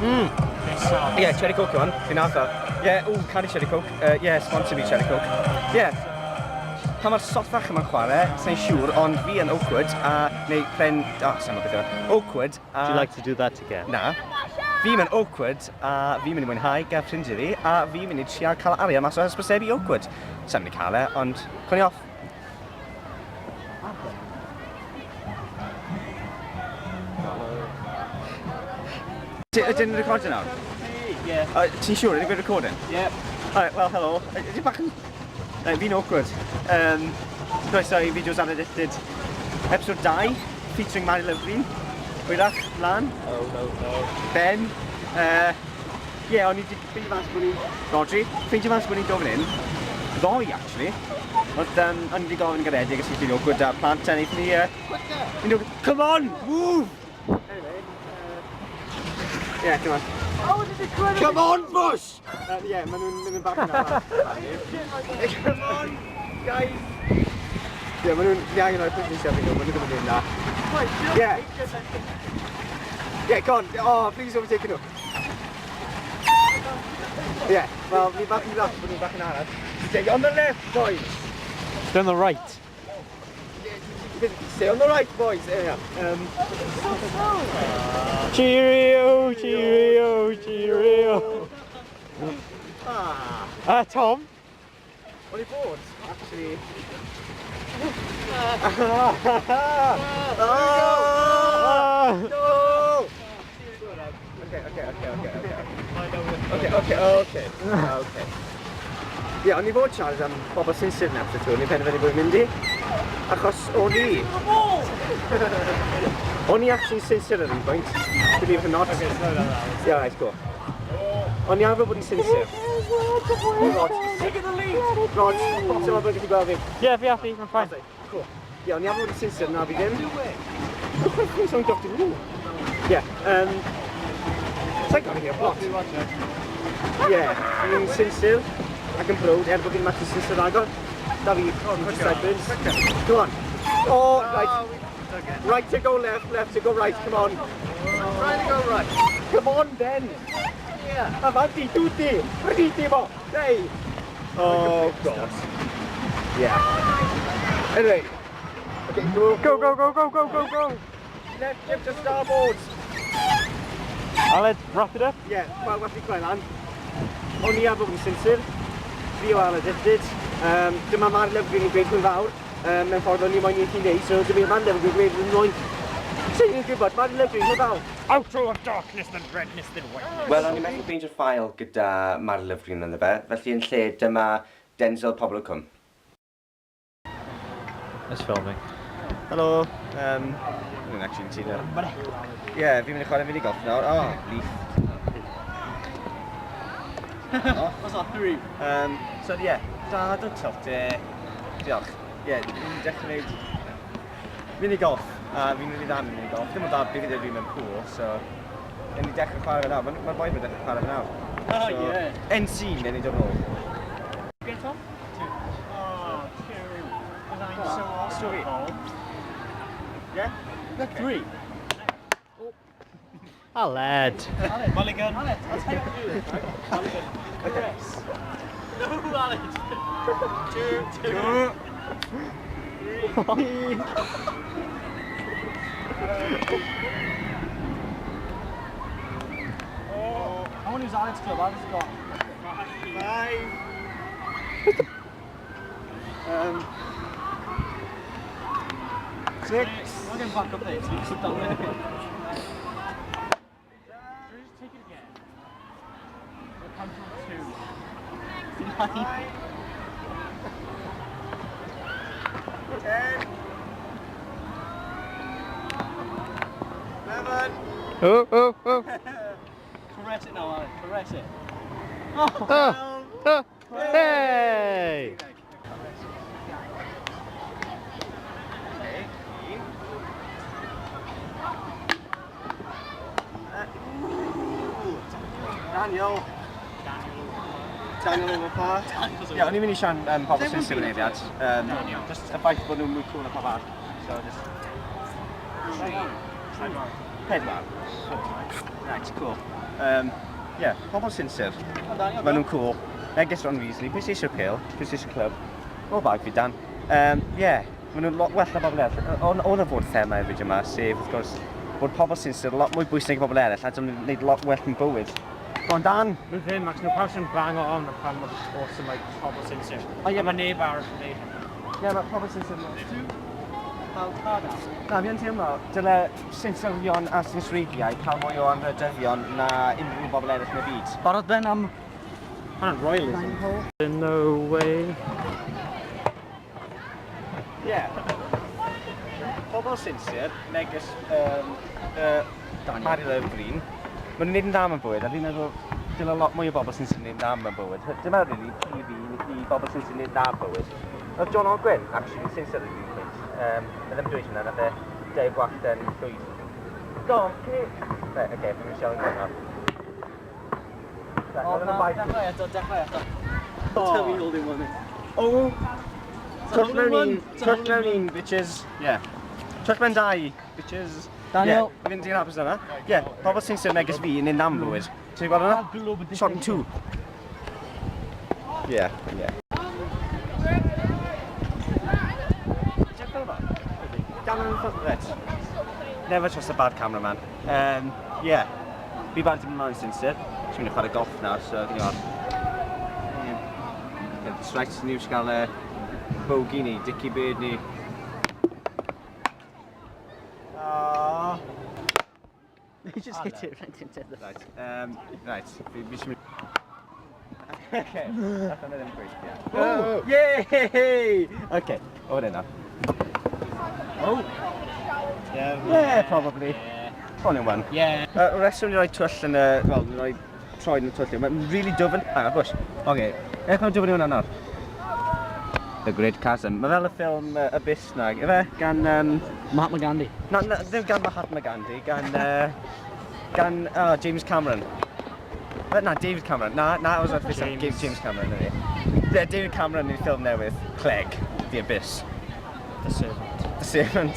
Yeah, cherry coke one. Fi'n nath o. Yeah, ooh, carry cherry coke. Yeah, sponsor me cherry coke. Yeah. Pan mae'r sothfach yma'n chwarae, sa'n siŵr, ond fi yn awkward, neu sa'n beth yma, awkward. Would you like to do that again? Na. Fi'n mynd awkward, a fi'n mynd i mwynhau gyda ffrindiau fi, a fi'n mynd i trial cael arian mas o hysbysebu awkward. Sa'n mynd i cael e, ond cwn i off. Ydyn ni'n recordio nawr? Yeah. Ti'n siŵr, ydyn ni'n recording? Yeah. Alright, well, hello. Ydyn bach yn... Fi'n awkward. Croeso i fideos anedicted. Episode 2, featuring Mari Lyfrin. Hwyrach, Lan. Oh, no. Ben. Yeah, o'n i wedi ffeindio fas bod ni'n... Rodri. Ffeindio fas bod ni'n dod fan hyn. Ddoi, actually. Ond o'n i wedi gofyn yn garedig os ydyn awkward a plant ten. Eithon ni... Come on! Move! Anyway, yeah, come on. Oh, this is incredible! Come on, Bush! Yeah, maen nhw'n mynd yn bach yn arall. Come on, guys! Yeah, maen nhw'n angen o'r pwysleisio fi nhw, maen nhw ddim yn mynd na. Yeah. Yeah, go on. Oh, please overtake nhw. Yeah, well, ni'n bach yn lach bod nhw'n bach yn arall. Stay on the left, boys! Stay on the right. Stay on the right, boys. There we are. Cheerio, cheerio, cheerio. Tom? O'n i bod, actually. No! Okay. Yeah, o'n i fod siarad am bobl sinsir yn episode 2, o'n i'n penderfynu bod yn mynd i. Achos o'n i... O'n i actually sinsir ar un pwynt. Believe it or not. Okay, slow down now. Yeah, right, go. O'n i arfer bod yn sinsir. Rod, Taking the lead! Rod, so mae'n gallu gweld fi. Yeah, be happy, I'm fine. Cool. Yeah, o'n i arfer bod yn sinsir na fi ddim. Dwi'n sôn Dr. Who. Yeah, sa'n gael hi o blot. Yeah, fi'n sinsir ac yn brwd er bod fi'n match sinsir agor. Da fi, seconds. Come on. Oh, right. Right to go left, left to go right, come on. Trying to go right. Come on then. Yeah. Avanti, tutti. Partitimo. Hey. Oh, God. Yeah. Anyway. Okay, go. Left shift to starboard. Aled, wrap it up. Yeah, well, wathi gwael lan. O'n i ar bod yn sinsir. Fi o Aled Ifdyd. Dyma Mari Lyfrin yn gweud hwyl fawr. Mewn ffordd o'n i moyn i chi neud, so dyma Mari Lyfrin yn gweud hwyl moyn. Sy'n ni'n gwybod, Mari Lyfrin, hwyl fawr. Outro of darkness than redness than white. Wel, o'n i methu ffeindio'r ffail gyda Mari Lyfrin ynddo fe, felly yn lle dyma Denzil Pobl y Cwm. It's filming. Helo. Dwi'n actually yn tîn ar. Ie, fi'n mynd i chwarae fini golf nawr. Oh, leaf. What's that, 3? So ie, dad o tilt e. Diolch. Ie, fi'n dechrau wneud mini golf. A fi'n rili dda mini golf. Dim ond dad beth fi mewn pool, so... Yn i dechrau chwarae fe nawr. Mae'r boi yn dechrau chwarae fe nawr. Oh, yeah. NC, neu ni dod nôl. Get Tom? 2. Oh, 2. Because I'm so awesome. Yeah? No, 3. Aled. Mulligan. Aled, I'll take you. Mulligan. Yes. No, Aled. 2. 3. Oh, I want to use Aled's club. Aled's got 5. 6. I'm going to back up there so you can sit down there. Just take it again. We'll come from 2. 9. 10. 11. Oh. Caress it now, Aled. Caress it. Hey! Daniel efo pa? Ie, o'n i'n mynd i siarad pobl sy'n sy'n wynebiad. Just y ffaith bod nhw'n mwy cool na pa bar. So, just... 4. Right, cool. Pobl sinsir. Maen nhw'n cool. Neges Ron Weasley, pwy sy'n eisiau pêl, pwy sy'n eisiau clwb. O bag fi dan. Maen nhw'n lot well na bobl eraill. Oedd y fod thema hefyd yma, sef, wrth gwrs, bod pobl sinsir lot mwy bwysig o bobl eraill, a dyn nhw'n gwneud lot well yn bywyd. Go on, Dan! Nhw ddim, ac nhw pawb sy'n bang on a pan mae'n awesome like pobl sinsir. Mae neb arall yn neud hynny. Mae pobl sinsir yn Na, fi yn teimlo, dyle sinserion a sinswreigiau cael mwy o anrhydyddion na unrhyw bobl eraill yn y byd. Barod Ben am... Hwna'n royalism. No way. Pobl sinsir, neges Mari Lyfrin, maen nhw'n neud yn dam yn bywyd, a fi'n meddwl dyle lot mwy o bobl sinsir yn neud yn dam yn bywyd. Dyma rili i bobl sinsir yn neud yn dam yn bywyd. Oedd John Gwyn, actually, sinsir yn un pwynt. Mae ddim dweud hynny, nath e deu gwallt yn llwyd. Dom, Right, oce, fi'n mynd siarad yn gwneud. Dechrau eto. Tell me holding one. Twll mewn un, bitches. Twll mewn 2, bitches. Daniel. Fynd i'n hapus yna. Pobl sinsir neges fi yn un am bywyd. Ti'n gweld hwnna? Shot yn 2. Never trust a bad cameraman. Fi bant yn mynd sinsir. Dwi'n mynd i chwarae golf nawr, so fi'n gwybod. Strikes ni wrth gael bogey ni, dicky bird ni. You just hit it right into the... Right, fi eisiau mynd... Okay, that's another great, Yay! Okay, o hwnna. Probably. On in one. Y reswm ni roi twll yn y... Wel, ni roi troed yn y twll. Mae'n really dwfn. Hang on, bush. Okay, eich mae'n dwfn i hwnna nawr. The Great Chasm. Mae fel y ffilm Abyss na. Efe, gan... Mahatma Gandhi. Ddim gan Mahatma Gandhi, gan James Cameron. Na, David Cameron. Na, was at James Cameron, ydy. David Cameron yn ffilm newydd. Clegg, The Abyss. The Servant. The Servant.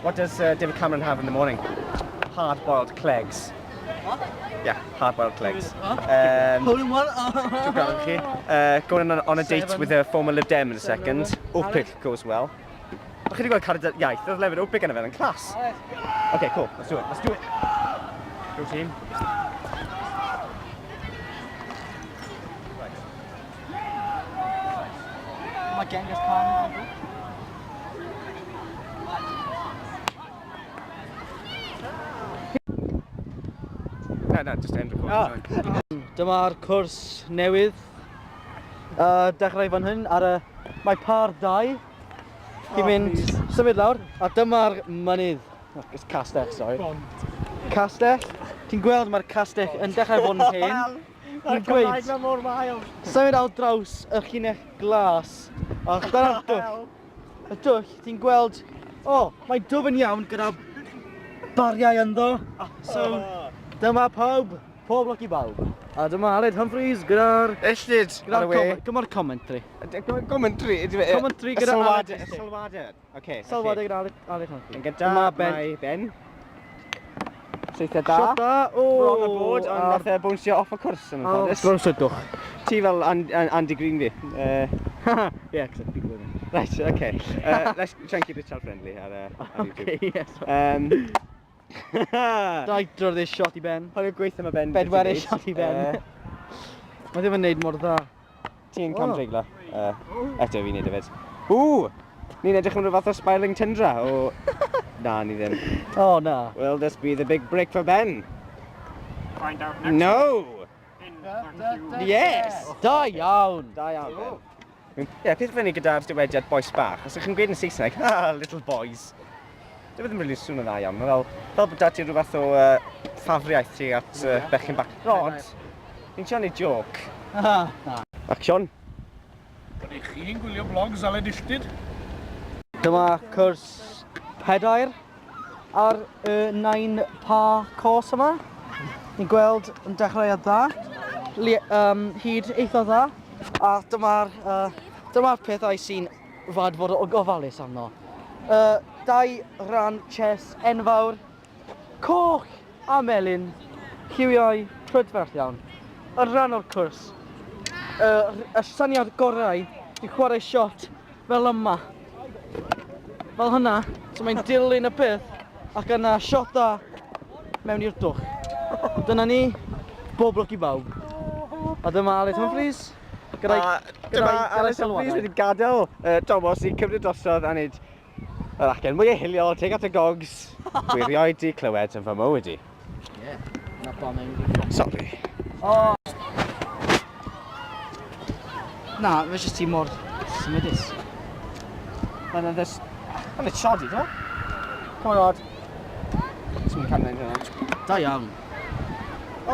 What does David Cameron have in the morning? Hard-boiled clegs. What? Yeah, hard-boiled clegs. Holding one? Going on a date with a former Lib Dem in a second. Opic goes well. O'ch chi wedi gweld cariad iaith? Oedd lefydd Opic yn y fel yn clas. Okay, cool. Let's do it. Go team. Mae Genghis Khan yn No, just end recording. Dyma'r cwrs newydd. Dechrau fan hyn ar y... Mae par 2. Chi'n mynd symud lawr. A dyma'r mynydd. It's castell, sorry. Castell. Ti'n gweld mae'r castell yn dechrau fod yn hen. Ti'n gweud. Symud ar draws y llinell glas. A dyna'r dwll. Y dwll, ti'n gweld... Mae'n dwfn iawn gyda bariau ynddo. So, dyma pawb. Pob lwc i bawb. A dyma Aled Humphreys gyda'r... Ellid, ar y we. Gyda'r commentary. Commentary? Commentary gyda Aled. Sylwadau. Okay. Sylwadau gyda Aled Humphreys. Yn gyda mae Ben. Seithiau da. Shot da. Bron y bod, ond nath e bwnsio off y cwrs yn ymwneud. Brwsydwch. Ti fel Andy Green fi. Yeah, exactly. Right, okay. Let's try and keep this child friendly ar YouTube. Okay, yes. Dau drydydd shot i Ben. Hwy'n gweithio mae Ben. Bedwerydd shot i Ben. Mae ddim yn neud mor dda. Ti'n camdreiglo. Eto fi'n neud hefyd. Ni'n edrych yn rhyw fath o spiraling tundra. Na, ni ddim. Na. Will this be the big break for Ben? Find out next. No! Yes! Da iawn. Da iawn, Ben. Peth fyny gyda'r dywediad boes bach. Os ydych chi'n gweud yn Saesneg, little boys. Dwi ddim yn rili sŵn o dda iawn. Fel bod da ti rhyw fath o ffafriaeth ti at bechyn bach. Rod, ni'n siarad ei joc. Action. Rydych chi'n gwylio blogs Aled Illtyd? Dyma cwrs 4 ar y 9 pa cos yma. Ni'n gweld yn dechrau a dda. Hyd eitha dda. A dyma'r pethau sy'n fad fod o gofalus arno. Dau ran chess enfawr, coch a melyn, lliwiau prydferth iawn. Yn rhan o'r cwrs, y syniad gorau yw chwarae shot fel yma. Fel hynna, so mae'n dilyn y peth ac yna shot da mewn i'r dwch. Dyna ni, bob lwc i bawb. A dyma Iaith Humphreys. Dyma Iaith Humphreys wedi gadael Thomas i cymryd drosodd a wneud yr acen mwy hiliol, teg at y gogs. Dwi rioed di clywed yn fy mywyd i. Ie, na ba mewn. Sorry. O! Na, fe jyst ti mor symudus. Mae'n siodi, do? Come on, Rod. Ti'n mynd camau'n hynny. Da iawn. O!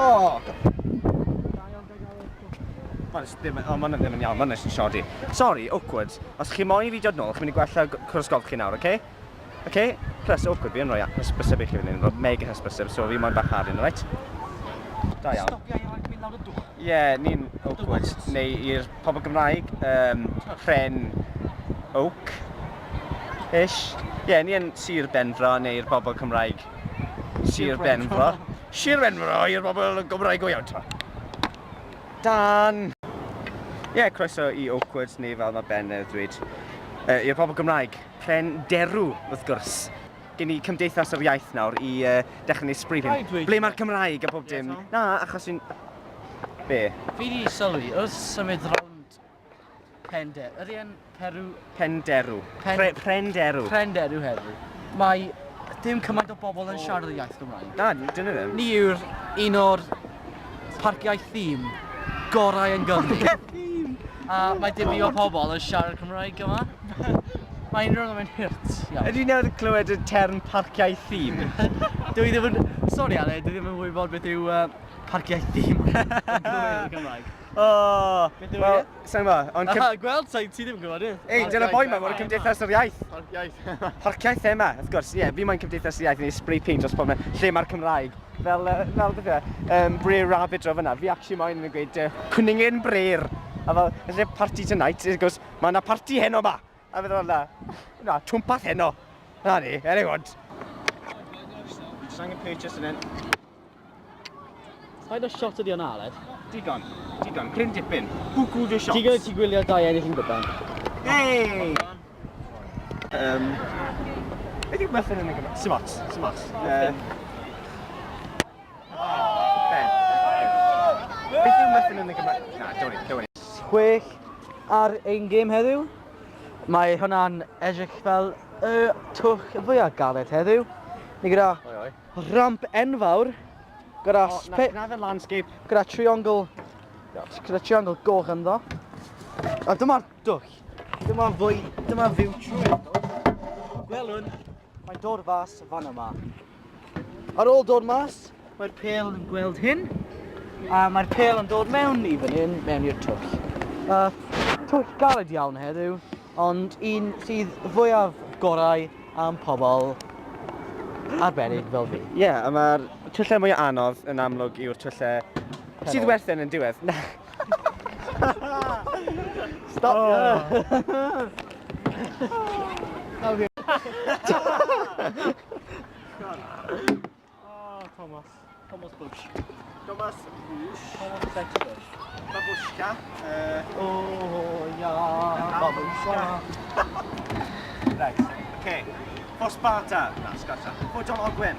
Mae'n ddim yn iawn, mae'n eisiau siodi. Sorry, awkward. Os chi moyn i fi dod nôl, chi'n mynd i gwella cwrs golf chi nawr, oce? Oce? Plus, awkward, fi yn rhoi hysbyseb i chi fan hyn, rhoi mega hysbyseb, so fi moyn bach harin, right? Da iawn. Stopia i mynd lawr y dwch. Ie, ni'n awkward. Neu i'r pobl Gymraeg, Pren Oak. Ish. Ie, ni yn Sir Benfro neu'r bobl Cymraeg. Sir Benfro. Sir Benfro i'r bobl Gymraeg go iawn. Dan! Ie, croeso i awkward neu fel mae Ben ddweud. I'r bobl Gymraeg, Prenderw wrth gwrs. Gen i Gymdeithas yr Iaith nawr i dechrau neu sbrifin. Ble mae'r Cymraeg a bob dim? Na, achos sy'n... Be? Fi di sylwi, wrth symud rownd Pender, ydy e'n Perw? Prenderw. Prenderw. Prenderw heddiw. Mae dim cymaint o bobl yn siarad y iaith Gymraeg. Na, dyn nhw ddim. Ni yw'r un o'r parciau thîm gorau yn Gymru. A mae dim i o pobl yn siarad Cymraeg yma. Mae unrhyw yn hirt. Ydy nawr clywed y term parciau thîm? Dwi ddim yn... Sori Ale, dwi ddim yn wybod beth yw parciau thîm yn Gymraeg. O, wel, sa'n ma, ond... Gweld, ti ddim yn gwybod i. Ei, dyna boi ma, mae'n Cymdeithas yr Iaith. Parciaeth. Parciaeth thema, wrth gwrs, ie, fi mae'n Cymdeithas yr Iaith yn ei spray paint dros pob lle mae'r Cymraeg. Fel beth Brer Rabbit o fyna, fi actually mae'n yn gweud Cwningin Brer. A fel, lle party tonight, it goes, mae yna party heno ma. A fe ddod na, twmpath heno. Na ni, anyway. Just angen purchase yn hyn. Faint o shot ydi o'n Aled? Digon, cryn dipyn. Bwgwd o shots. Ti gwylio dau ennill yn gyfan? Hey! Beth yw muffin yn y Gymraeg? Symots. Ben. Beth yw muffin yn y Gymraeg? Na, dewni. 6 ar ein gêm heddiw. Mae hwnna'n edrych fel y twch fwyaf galed heddiw. Ni gyda ramp enfawr. Gyda Na fe landscape. Gyda triongl goch ynddo. A dyma'r dwch. Dyma fyw triongl. Gwelwn, mae'n dod fas fan yma. Ar ôl dod mas, mae'r pêl yn gweld hyn. A mae'r pêl yn dod mewn i fan hyn, mewn i'r twll. Twll galed iawn heddiw, ond un sydd fwyaf gorau am pobl arbennig fel fi. Ie, a mae'r twyllau mwy anodd yn amlwg yw'r twyllau sydd werthyn yn diwedd. Na. Stop! Thomas Bush. Babushka. Ja, babushka. Right, okay. For Sparta. Na, Sparta. For John Ogwen.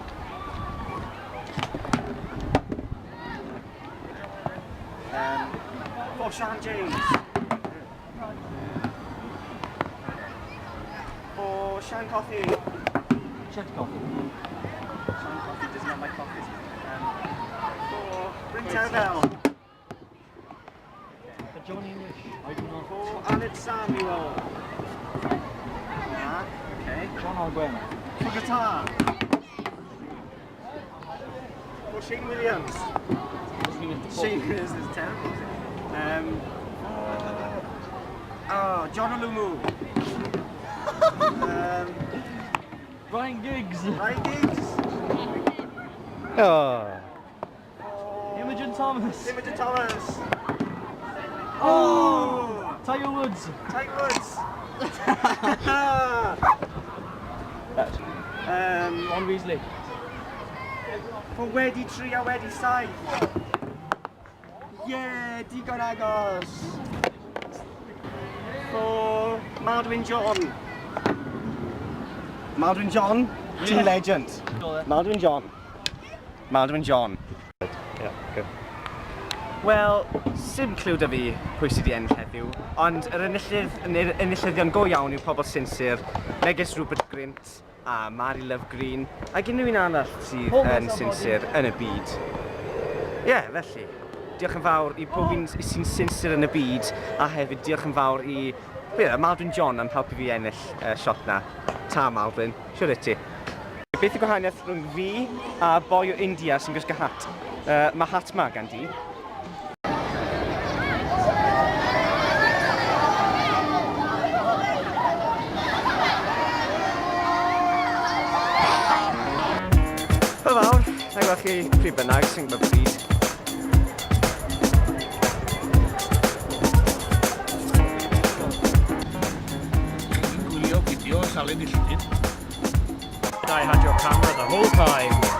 For Sean James. For Sean Coffee. Check coffee. Sean Coffee does not like coffee. For Bryn Terfel. For John English. I do not. For Aled Samuel. Yeah, okay. John Ogwen. For guitar. For Shane Williams. Shane Williams is terrible. John Olumu. Ryan Giggs. Ryan Giggs. Imogen Thomas. Imogen Thomas. Tiger Woods. Tiger Woods. Ron Weasley. Fo wedi 3 a wedi 7. Ie, digon agos. Fo Maldwyn John. Maldwyn John, team legend. Maldwyn John. Maldwyn John. Yeah, okay. Wel, sim clw da fi pwy sydd wedi ennill heddiw, ond yr enillyddion go iawn yw pobl sinsir, neges Rupert Grint a Mary Love Green, ac unrhyw un arall sydd yn sinsir yn y byd. Ie, felly, diolch yn fawr i pob un sy'n sinsir yn y byd, a hefyd diolch yn fawr i Maldwyn John am helpu fi ennill shot na. Ta Maldwyn, siwr i ti. Beth yw gwahaniaeth rhwng fi a boi o India sy'n gwisgo hat? Mae hat ma gan di. Hwyl fawr, na gweld chi pryd bynnag sy'n gwybod bryd. Gwylio fideos Aled Illtyd. I had your camera the whole time.